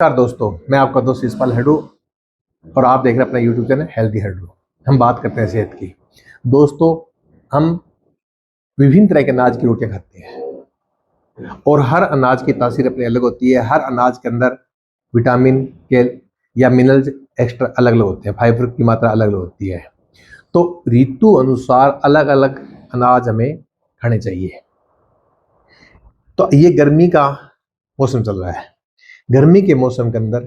नमस्कार दोस्तों, मैं आपका दोस्त इसपाल हेडू और आप देख रहे हैं अपना यूट्यूब चैनल हेल्दी हेडू। हम बात करते हैं सेहत की। दोस्तों, हम विभिन्न तरह के अनाज की रोटियां खाते हैं और हर अनाज की तासीर अपनी अलग होती है। हर अनाज के अंदर विटामिन के या मिनरल्स एक्स्ट्रा अलग अलग होते हैं, फाइबर की मात्रा अलग अलग होती है। तो ऋतु अनुसार अलग अलग अनाज हमें खाने चाहिए। तो ये गर्मी का मौसम चल रहा है। गर्मी के मौसम के अंदर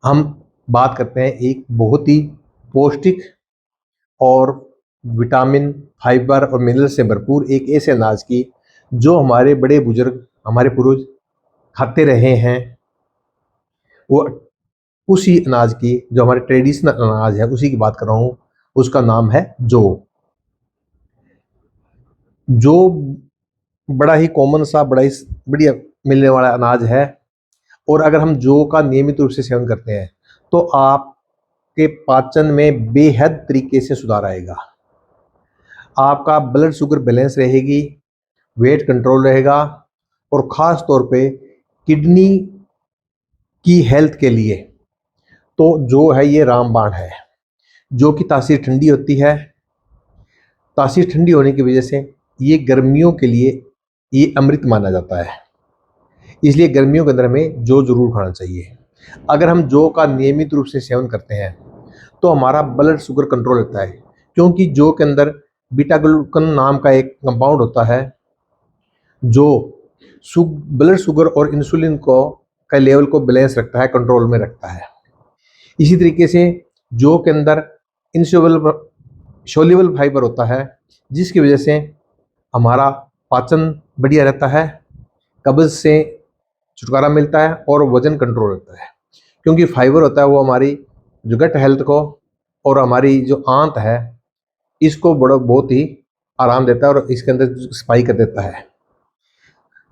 हम बात करते हैं एक बहुत ही पौष्टिक और विटामिन, फाइबर और मिनरल से भरपूर एक ऐसे अनाज की जो हमारे बड़े बुजुर्ग, हमारे पूर्वज खाते रहे हैं। वो उसी अनाज की जो हमारे ट्रेडिशनल अनाज है उसी की बात कर रहा हूँ। उसका नाम है जौ। जो बड़ा ही कॉमन सा, बड़ा ही बढ़िया मिलने वाला अनाज है। और अगर हम जौ का नियमित रूप से सेवन करते हैं तो आपके पाचन में बेहद तरीके से सुधार आएगा। आपका ब्लड शुगर बैलेंस रहेगी, वेट कंट्रोल रहेगा और ख़ास तौर पे किडनी की हेल्थ के लिए तो जो है ये रामबाण है। जो कि तासीर ठंडी होती है। तासीर ठंडी होने की वजह से ये गर्मियों के लिए ये अमृत माना जाता है। इसलिए गर्मियों के अंदर हमें जौ जरूर खाना चाहिए। अगर हम जौ का नियमित रूप से सेवन करते हैं तो हमारा ब्लड शुगर कंट्रोल रहता है, क्योंकि जौ के अंदर बीटा ग्लूकन नाम का एक कंपाउंड होता है जो ब्लड शुगर और इंसुलिन को का लेवल को बैलेंस रखता है, कंट्रोल में रखता है। इसी तरीके से जौ के अंदर सोल्यूबल फाइबर होता है, जिसकी वजह से हमारा पाचन बढ़िया रहता है, कब्ज से छुटकारा मिलता है और वजन कंट्रोल रहता है। क्योंकि फाइबर होता है वो हमारी जो गट हेल्थ को और हमारी जो आंत है इसको बहुत ही आराम देता है और इसके अंदर सफाई कर देता है।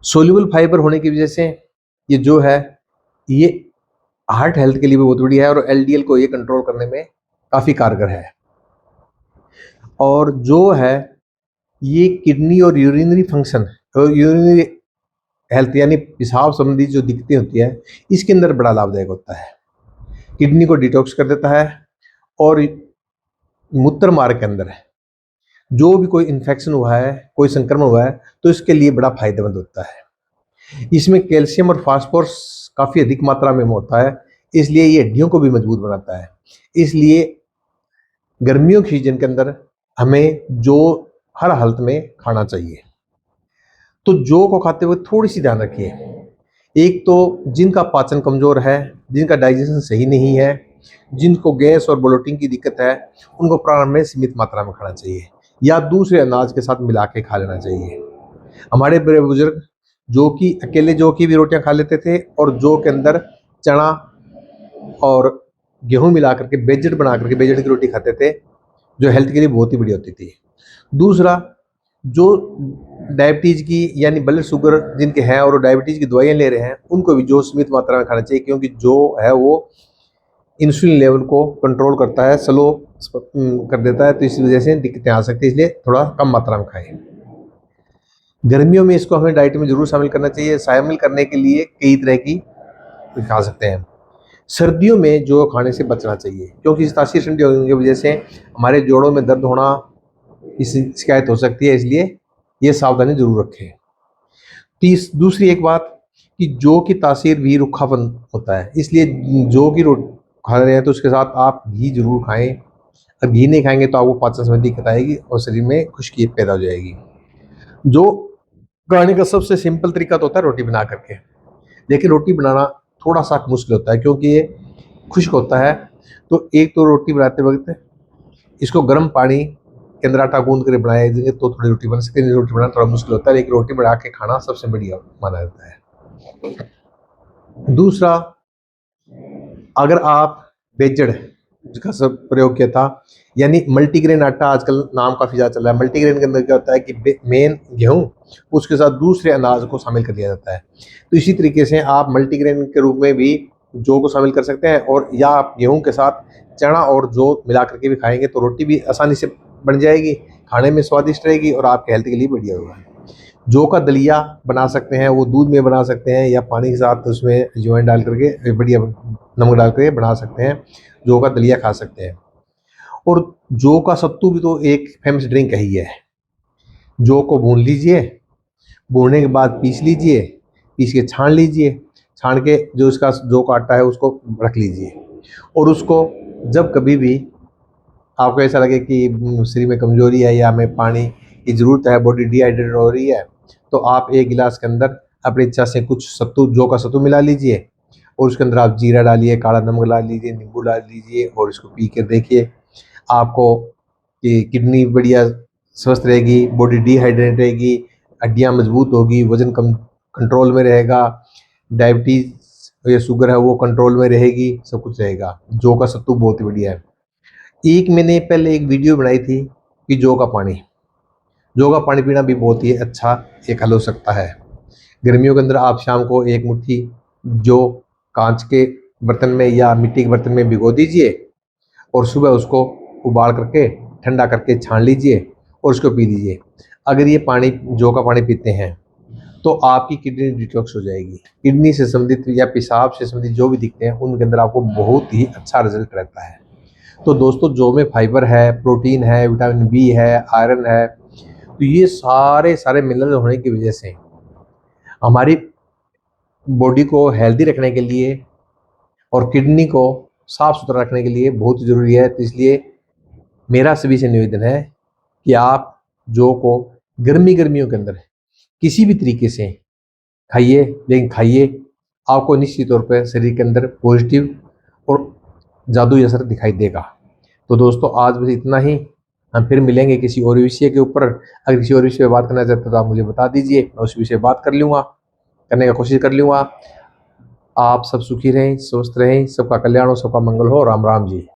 सोल्यूबल फाइबर होने की वजह से ये जो है ये हार्ट हेल्थ के लिए भी बहुत बढ़िया है और एलडीएल को ये कंट्रोल करने में काफ़ी कारगर है। और जो है ये किडनी और यूरिनरी फंक्शन और यूरिनरी हेल्थ यानी पेशाब संबंधी जो दिक्कतें होती है इसके अंदर बड़ा लाभदायक होता है। किडनी को डिटॉक्स कर देता है और मूत्र मार्ग के अंदर जो भी कोई इन्फेक्शन हुआ है, कोई संक्रमण हुआ है तो इसके लिए बड़ा फायदेमंद होता है। इसमें कैल्शियम और फास्फोरस काफ़ी अधिक मात्रा में होता है, इसलिए ये हड्डियों को भी मजबूत बनाता है। इसलिए गर्मियों के सीजन के अंदर हमें जौ हर हालत में खाना चाहिए। तो जौ को खाते हुए थोड़ी सी ध्यान रखिए। एक तो जिनका पाचन कमज़ोर है, जिनका डाइजेशन सही नहीं है, जिनको गैस और ब्लोटिंग की दिक्कत है, उनको प्रारंभ में सीमित मात्रा में खाना चाहिए या दूसरे अनाज के साथ मिला के खा लेना चाहिए। हमारे बड़े बुजुर्ग जौ की अकेले जौ की भी रोटियां खा लेते थे और जौ के अंदर चना और गेहूं मिला करके बेजड़ बना करके बेजड़ की रोटी खाते थे, जो हेल्थ के लिए बहुत ही बढ़िया होती थी। दूसरा, जो डायबिटीज़ की यानी ब्लड शुगर जिनके हैं और डायबिटीज़ की दवाइयाँ ले रहे हैं उनको भी जौ सीमित मात्रा में खाना चाहिए, क्योंकि जो है वो इंसुलिन लेवल को कंट्रोल करता है, स्लो कर देता है, तो इस वजह से दिक्कतें आ सकती है। इसलिए थोड़ा कम मात्रा में खाएं। गर्मियों में इसको हमें डाइट में जरूर शामिल करना चाहिए। शामिल करने के लिए कई तरह की खा सकते हैं। सर्दियों में जो खाने से बचना चाहिए, क्योंकि इस तासीर ठंडी होने की वजह से हमारे जोड़ों में दर्द होना इस शिकायत हो सकती है, इसलिए ये सावधानी जरूर रखें। दूसरी एक बात कि जौ की तासीर भी रूखापन होता है, इसलिए जौ की रोटी खा रहे हैं तो उसके साथ आप घी जरूर खाएं। अगर घी नहीं खाएंगे तो आपको पाचन में दिक्कत आएगी और शरीर में खुश्की पैदा हो जाएगी। जो खाने का सबसे सिंपल तरीका तो होता है रोटी बना करके, लेकिन रोटी बनाना थोड़ा सा मुश्किल होता है क्योंकि ये खुश्क होता है। तो एक तो रोटी बनाते वक्त इसको गर्म पानी के अंदर आटा गूंद कर बनाया जाए तो थोड़ी रोटी बन सकती है। रोटी बनाना थोड़ा मुश्किल होता है, लेकिन रोटी बना के खाना सबसे बढ़िया माना जाता है। दूसरा, अगर आप बेजड़ जिसका सब प्रयोग किया था यानी मल्टीग्रेन आटा, आजकल नाम काफ़ी ज़्यादा चल रहा है। मल्टीग्रेन के अंदर क्या होता है कि मेन गेहूँ उसके साथ दूसरे अनाज को शामिल कर दिया जाता है। तो इसी तरीके से आप मल्टीग्रेन के रूप में भी जौ को शामिल कर सकते हैं, और या आप गेहूँ के साथ चना और जौ मिला करके भी खाएंगे तो रोटी भी आसानी से बन जाएगी, खाने में स्वादिष्ट रहेगी और आपके हेल्थ के लिए बढ़िया होगा। जौ का दलिया बना सकते हैं, वो दूध में बना सकते हैं या पानी के साथ उसमें अजवाइन डाल करके बढ़िया नमक डाल करके बना सकते हैं। जौ का दलिया खा सकते हैं। और जौ का सत्तू भी तो एक फेमस ड्रिंक है ही है। जौ को भून लीजिए, भूनने के बाद पीस लीजिए, पीस के छान लीजिए, छान के जो इसका जौ का आटा है उसको रख लीजिए। और उसको जब कभी भी आपको ऐसा लगे कि शरीर में कमजोरी है या हमें पानी की ज़रूरत है, बॉडी डिहाइड्रेट हो रही है, तो आप एक गिलास के अंदर अपनी इच्छा से कुछ सत्तू, जौ का सत्तू मिला लीजिए और उसके अंदर आप जीरा डालिए, काला नमक डाल लीजिए, नींबू डाल लीजिए और इसको पी कर देखिए। आपको कि किडनी बढ़िया स्वस्थ रहेगी, बॉडी डिहाइड्रेट रहेगी, हड्डियाँ मजबूत होगी, वज़न कम कंट्रोल में रहेगा, डायबिटीज़ या शुगर है वो कंट्रोल में रहेगी, सब कुछ रहेगा। जौ का सत्तू बहुत ही बढ़िया है। एक मैंने पहले एक वीडियो बनाई थी कि जौ का पानी पीना भी बहुत ही अच्छा एक हल हो सकता है। गर्मियों के अंदर आप शाम को एक मुट्ठी जौ कांच के बर्तन में या मिट्टी के बर्तन में भिगो दीजिए और सुबह उसको उबाल करके ठंडा करके छान लीजिए और उसको पी लीजिए। अगर ये पानी जौ का पानी पीते हैं तो आपकी किडनी डिटॉक्स हो जाएगी। किडनी से संबंधित या पेशाब से संबंधित जो भी दिखते हैं उनके अंदर आपको बहुत ही अच्छा रिजल्ट रहता है। तो दोस्तों, जौ में फाइबर है, प्रोटीन है, विटामिन बी है, आयरन है, तो ये सारे मिनरल होने की वजह से हमारी बॉडी को हेल्दी रखने के लिए और किडनी को साफ सुथरा रखने के लिए बहुत ज़रूरी है। तो इसलिए मेरा सभी से निवेदन है कि आप जौ को गर्मियों के अंदर किसी भी तरीके से खाइए, लेकिन खाइए, आपको निश्चित तौर पर शरीर के अंदर पॉजिटिव और जादुई असर दिखाई देगा। तो दोस्तों, आज बस इतना ही। हम फिर मिलेंगे किसी और विषय के ऊपर। अगर किसी और विषय पे बात करना चाहते हो तो आप मुझे बता दीजिए, मैं उस विषय बात कर लूँगा, करने का कोशिश कर लूँगा। आप सब सुखी रहें, स्वस्थ रहें, सबका कल्याण हो, सबका मंगल हो। राम राम जी।